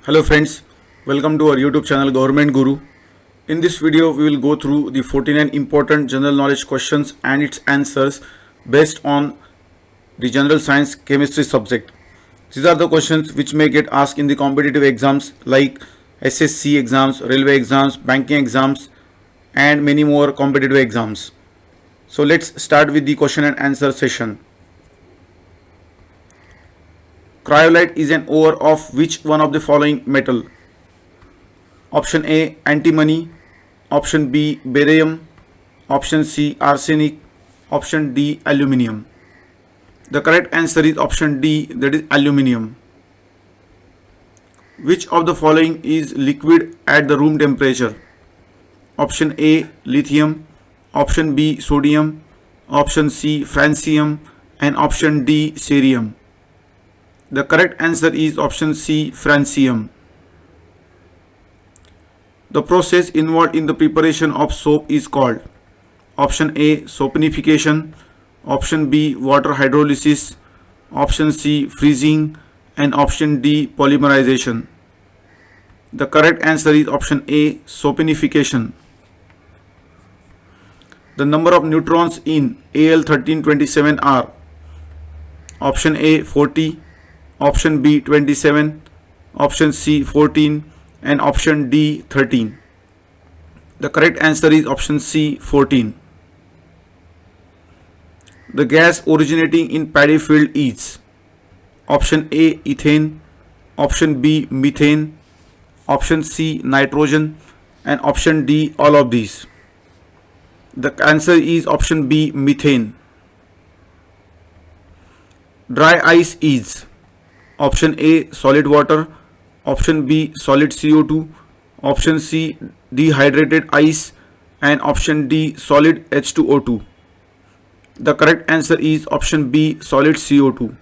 Hello friends, welcome to our YouTube channel Government Guru. In this video we will go through the 49 important general knowledge questions and its answers based on the general science chemistry subject. These are the questions which may get asked in the competitive exams like SSC exams, railway exams, banking exams and many more competitive exams. So let's start with the question and answer session. Cryolite is an ore of which one of the following metal? Option A antimony, option B barium, option C arsenic, option D aluminium. The correct answer is option D, that is aluminium. Which of the following is liquid at the room temperature? Option A lithium, option B sodium, option C francium and option D cerium. The correct answer is option C francium. The process involved in the preparation of soap is called option A soponification, option B water hydrolysis, option C freezing and option D polymerization. The correct answer is option A soponification. The number of neutrons in Al1327 are option A 40, option B 27, option C 14 and option D 13. The correct answer is option C 14. The gas originating in paddy field is option A ethane, option B methane, option C nitrogen and option D all of these. The answer is option B methane. Dry ice is option A solid water, option B solid CO2, option C dehydrated ice and option D solid H2O2. The correct answer is option B solid CO2.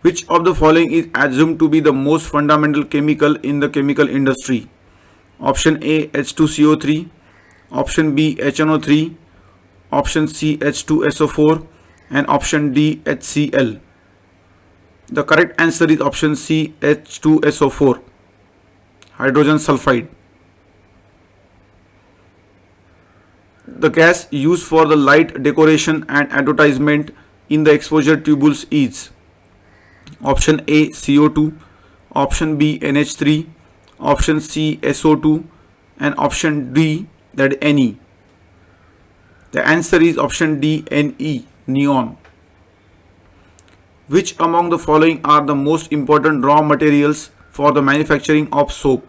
Which of the following is assumed to be the most fundamental chemical in the chemical industry? Option A H2CO3, option B HNO3, option C H2SO4 and option D HCl. The correct answer is option C H2SO4, hydrogen sulfide. The gas used for the light decoration and advertisement in the exposure tubules is option A CO2, option B NH3, option C SO2 and option D that Ne. The answer is option D Ne, neon. Which among the following are the most important raw materials for the manufacturing of soap?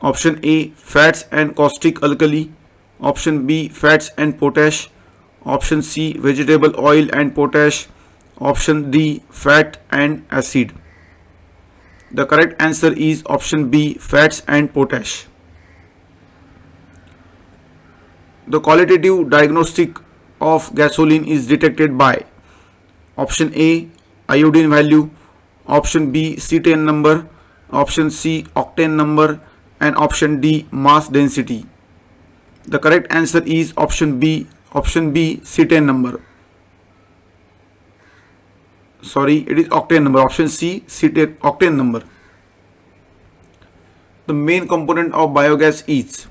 Option A fats and caustic alkali, option B fats and potash, option C vegetable oil and potash, option D fat and acid. The correct answer is option B fats and potash. The qualitative diagnostic of gasoline is detected by option A iodine value, option B cetane number, option C octane number and option D mass density. The correct answer is option B cetane number. Sorry, it is octane number. Option C cetane octane number. The main component of biogas is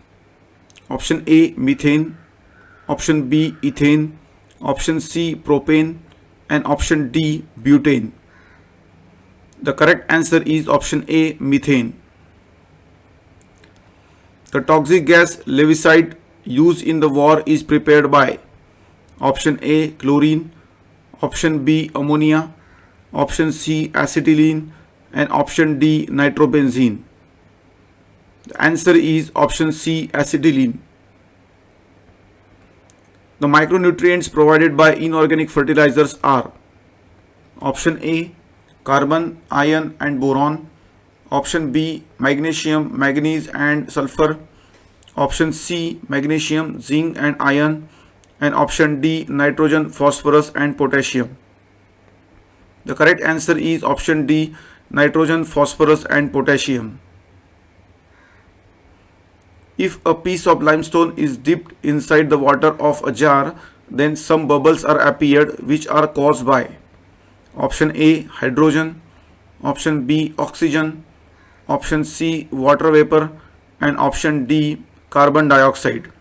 option A methane, option B ethane, option C propane and option D butane. The correct answer is option A methane. The toxic gas levisite used in the war is prepared by option A chlorine, option B ammonia, option C acetylene and option D nitrobenzene. The answer is option C acetylene. The micronutrients provided by inorganic fertilizers are option A carbon, iron and boron, option B magnesium, manganese and sulfur, option C magnesium, zinc and iron and option D nitrogen, phosphorus and potassium. The correct answer is option D nitrogen, phosphorus and potassium. If a piece of limestone is dipped inside the water of a jar, then some bubbles are appeared which are caused by option A hydrogen, option B oxygen, option C water vapor, and option D carbon dioxide.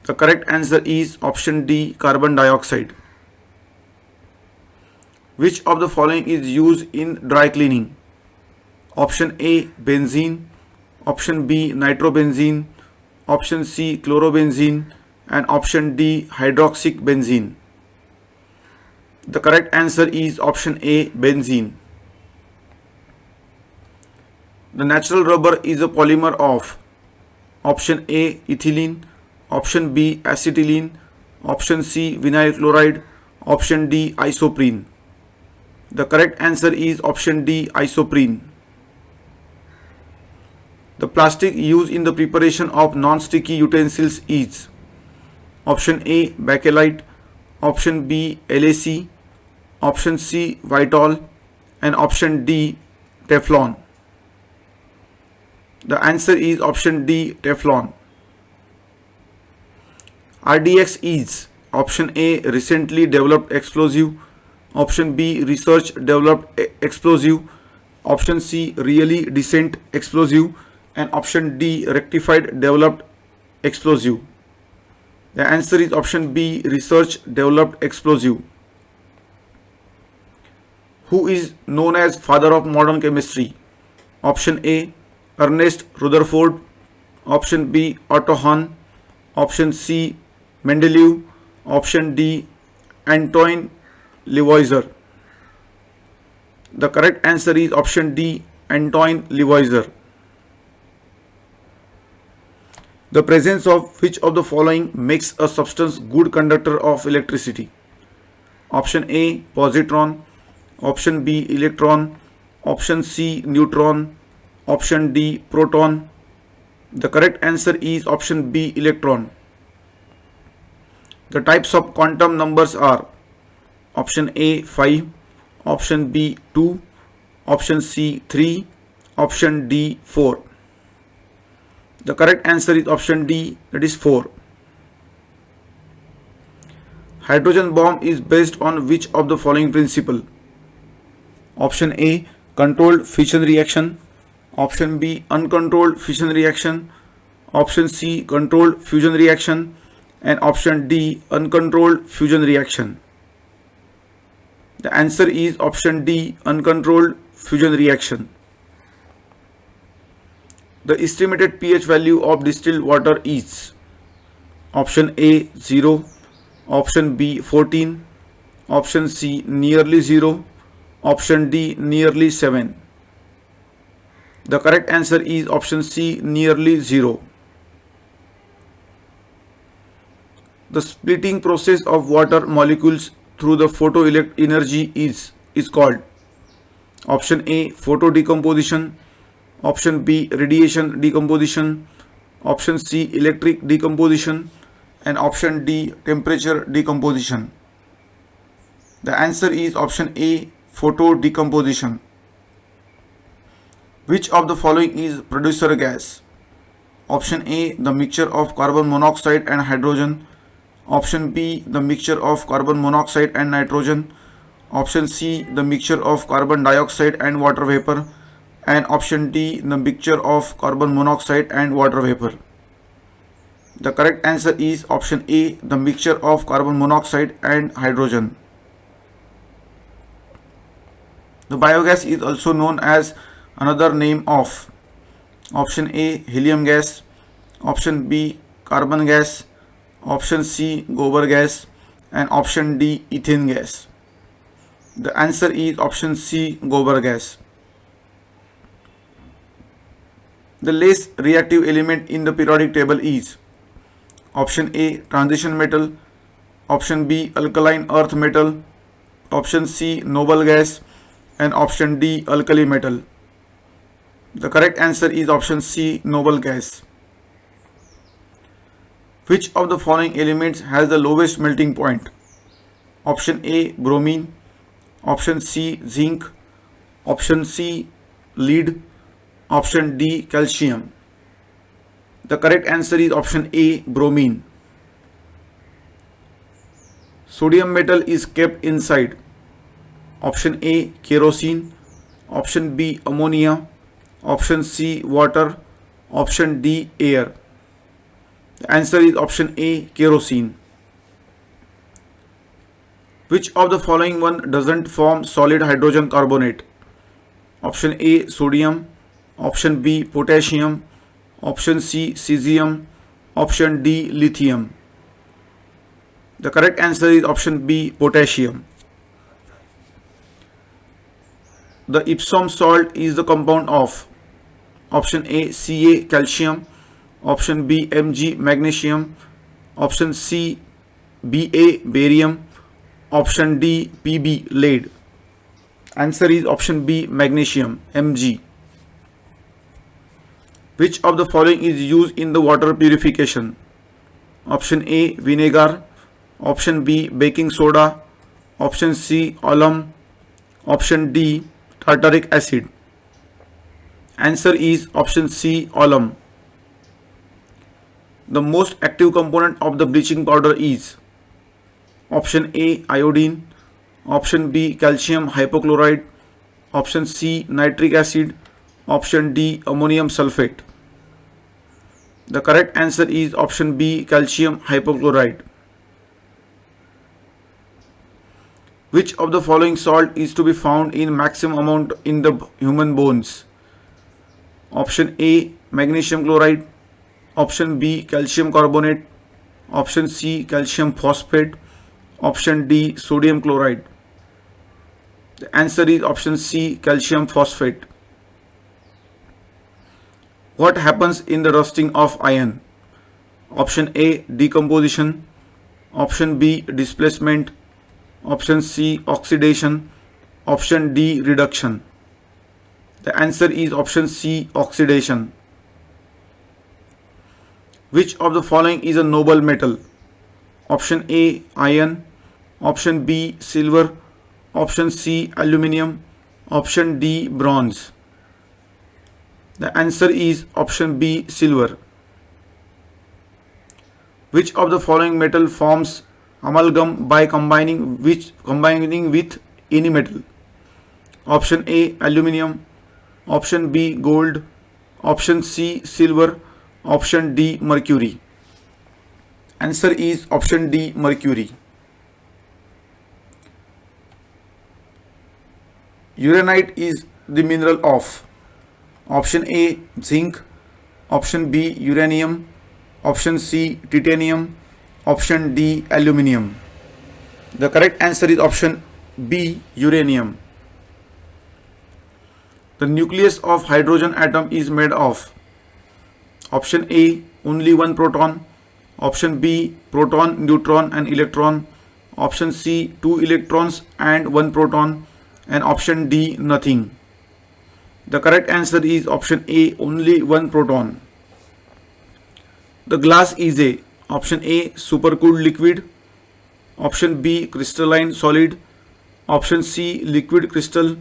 The correct answer is option D carbon dioxide. Which of the following is used in dry cleaning? Option A benzene, option B nitrobenzene, option C chlorobenzene, and option D hydroxybenzene. The correct answer is option A benzene. The natural rubber is a polymer of option A ethylene, option B acetylene, option C vinyl chloride, option D isoprene. The correct answer is option D isoprene. The plastic used in the preparation of non-sticky utensils is option A bakelite, option B LAC, option C Vitol, and option D Teflon. The answer is option D Teflon. RDX is option A recently developed explosive, option B research developed explosive, option C really decent explosive, and option D rectified developed explosive. The answer is option B research developed explosive. Who is known as father of modern chemistry? Option A Ernest Rutherford, option B Otto Hahn, option C Mendeleev, option D Antoine Lavoisier. The correct answer is option D Antoine Lavoisier. The presence of which of the following makes a substance good conductor of electricity? Option A positron, option B electron, option C neutron, option D proton. The correct answer is option B electron. The types of quantum numbers are option A 5, option B 2, option C 3, option D 4. The correct answer is option D, that is 4. Hydrogen bomb is based on which of the following principle? Option A controlled fission reaction, option B uncontrolled fission reaction, option C controlled fusion reaction, and option D uncontrolled fusion reaction. The answer is option D uncontrolled fusion reaction. The estimated pH value of distilled water is option A 0, option B 14, option C nearly 0, option D nearly 7. The correct answer is option C nearly 0. The splitting process of water molecules through the photoelectric energy is called option A photo decomposition, option B radiation decomposition, option C electric decomposition, and option D temperature decomposition. The answer is option A photo decomposition. Which of the following is producer gas? Option A the mixture of carbon monoxide and hydrogen, option B the mixture of carbon monoxide and nitrogen, option C the mixture of carbon dioxide and water vapor, and option D the mixture of carbon monoxide and water vapor. The correct answer is option A the mixture of carbon monoxide and hydrogen. The biogas is also known as another name of option A helium gas, option B carbon gas, option C gobar gas, and option D ethane gas. The answer is option C gobar gas. The least reactive element in the periodic table is option A transition metal, option B alkaline earth metal, option C noble gas, and option D alkali metal. The correct answer is option C noble gas. Which of the following elements has the lowest melting point? Option A bromine, option C zinc, option C lead, option D calcium. The correct answer is option A bromine. Sodium metal is kept inside option A kerosene, option B ammonia, option C water, option D air. The answer is option A kerosene. Which of the following one doesn't form solid hydrogen carbonate? Option A sodium, option B potassium, option C cesium, option D lithium. The correct answer is option B potassium. The Epsom salt is the compound of option A Ca calcium, option B Mg magnesium, option C Ba barium, option D Pb lead. Answer is option B magnesium Mg. Which of the following is used in the water purification? Option A vinegar, option B baking soda, option C alum, option D tartaric acid. Answer is option C alum. The most active component of the bleaching powder is option A iodine, option B calcium hypochlorite, option C nitric acid, option D ammonium sulfate. The correct answer is option B calcium hypochlorite. Which of the following salt is to be found in maximum amount in the human bones? Option A magnesium chloride, option B calcium carbonate, option C calcium phosphate, option D sodium chloride. The answer is option C calcium phosphate. What happens in the rusting of iron? Option A decomposition, option B displacement, option C oxidation, option D reduction. The answer is option C oxidation. Which of the following is a noble metal? Option A iron, option B silver, option C aluminium, option D bronze. The answer is option B silver. Which of the following metal forms amalgam by combining with any metal? Option A aluminium, option B gold, option C silver, option D mercury. Answer is option D mercury. Uranite is the mineral of option A zinc, option B uranium, option C titanium, option D aluminium. The correct answer is option B uranium. The nucleus of hydrogen atom is made of option A only one proton, option B proton, neutron and electron, option C 2 electrons and 1 proton, and option D nothing. The correct answer is option A only 1 proton. The glass is a option A supercooled liquid, option B crystalline solid, option C liquid crystal,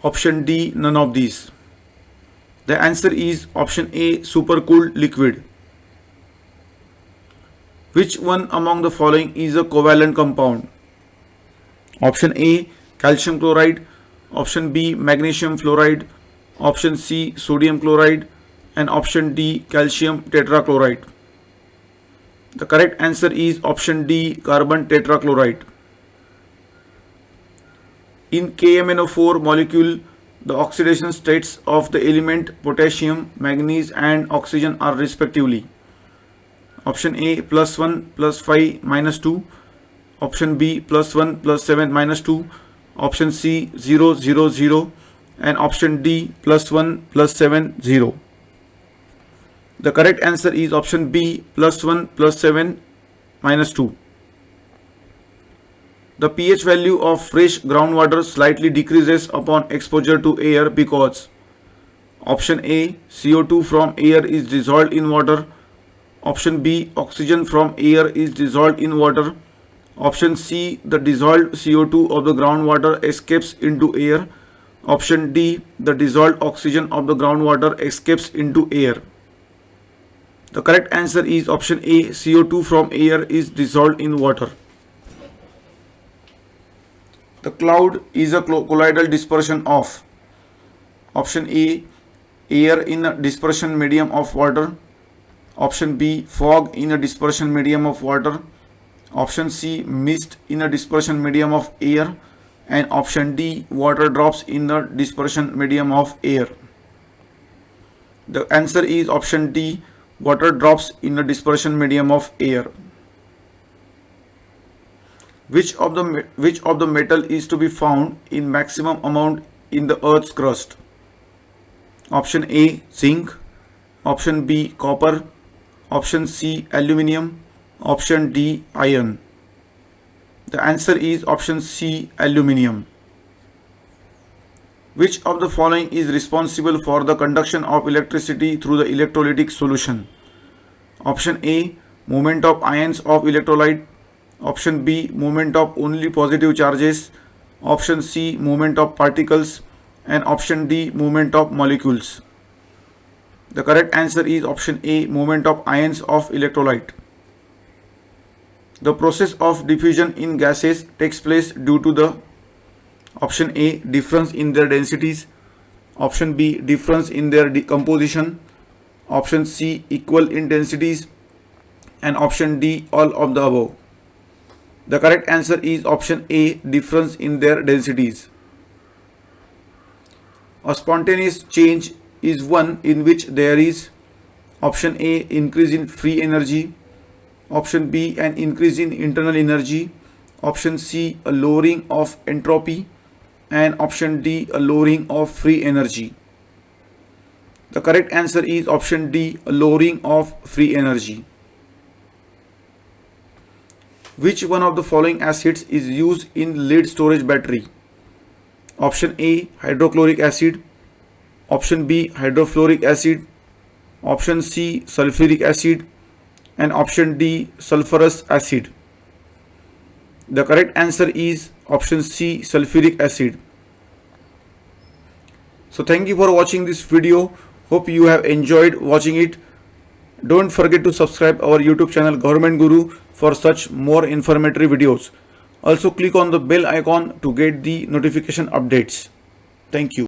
option D none of these. The answer is option A supercooled liquid. Which one among the following is a covalent compound? Option A calcium chloride, option B magnesium fluoride, option C sodium chloride, and option D calcium tetrachloride. The correct answer is option D carbon tetrachloride. In KMnO4 molecule, the oxidation states of the element potassium, manganese and oxygen are respectively option A +1 +5 -2, option B +1 +7 -2, option C 0 0 0, and option D +1 +7 0. The correct answer is option B +1 +7 -2. The pH value of fresh groundwater slightly decreases upon exposure to air because option A CO2 from air is dissolved in water, option B oxygen from air is dissolved in water, option C the dissolved CO2 of the groundwater escapes into air, option D the dissolved oxygen of the groundwater escapes into air. The correct answer is option A CO2 from air is dissolved in water. The cloud is a colloidal dispersion of Option A, air in a dispersion medium of water. Option B, fog in a dispersion medium of water. Option C, mist in a dispersion medium of air. And option D, water drops in the dispersion medium of air. The answer is option D, water drops in the dispersion medium of air. Which of the metal is to be found in maximum amount in the Earth's crust? Option A, zinc. Option B, copper. Option C, aluminium. Option D, iron. The answer is option C, aluminium. Which of the following is responsible for the conduction of electricity through the electrolytic solution? Option A, movement of ions of electrolyte. Option B, movement of only positive charges. Option C, movement of particles. And option D, movement of molecules. The correct answer is option A, movement of ions of electrolyte. The process of diffusion in gases takes place due to the option A, difference in their densities. Option B, difference in their decomposition. Option C, equal in densities. And option D, all of the above. The correct answer is option A, difference in their densities. A spontaneous change is one in which there is option A, increase in free energy. Option B, an increase in internal energy. Option C, a lowering of entropy. And option D, a lowering of free energy. The correct answer is option D, a lowering of free energy. Which one of the following acids is used in lead storage battery? Option A, hydrochloric acid. Option B, hydrofluoric acid. Option C, sulfuric acid. And option D, sulfurous acid. The correct answer is option C, sulfuric acid. So thank you for watching this video. Hope you have enjoyed watching it. Don't forget to subscribe our YouTube channel Government Guru for such more informative videos. Also click on the bell icon to get the notification updates. Thank you.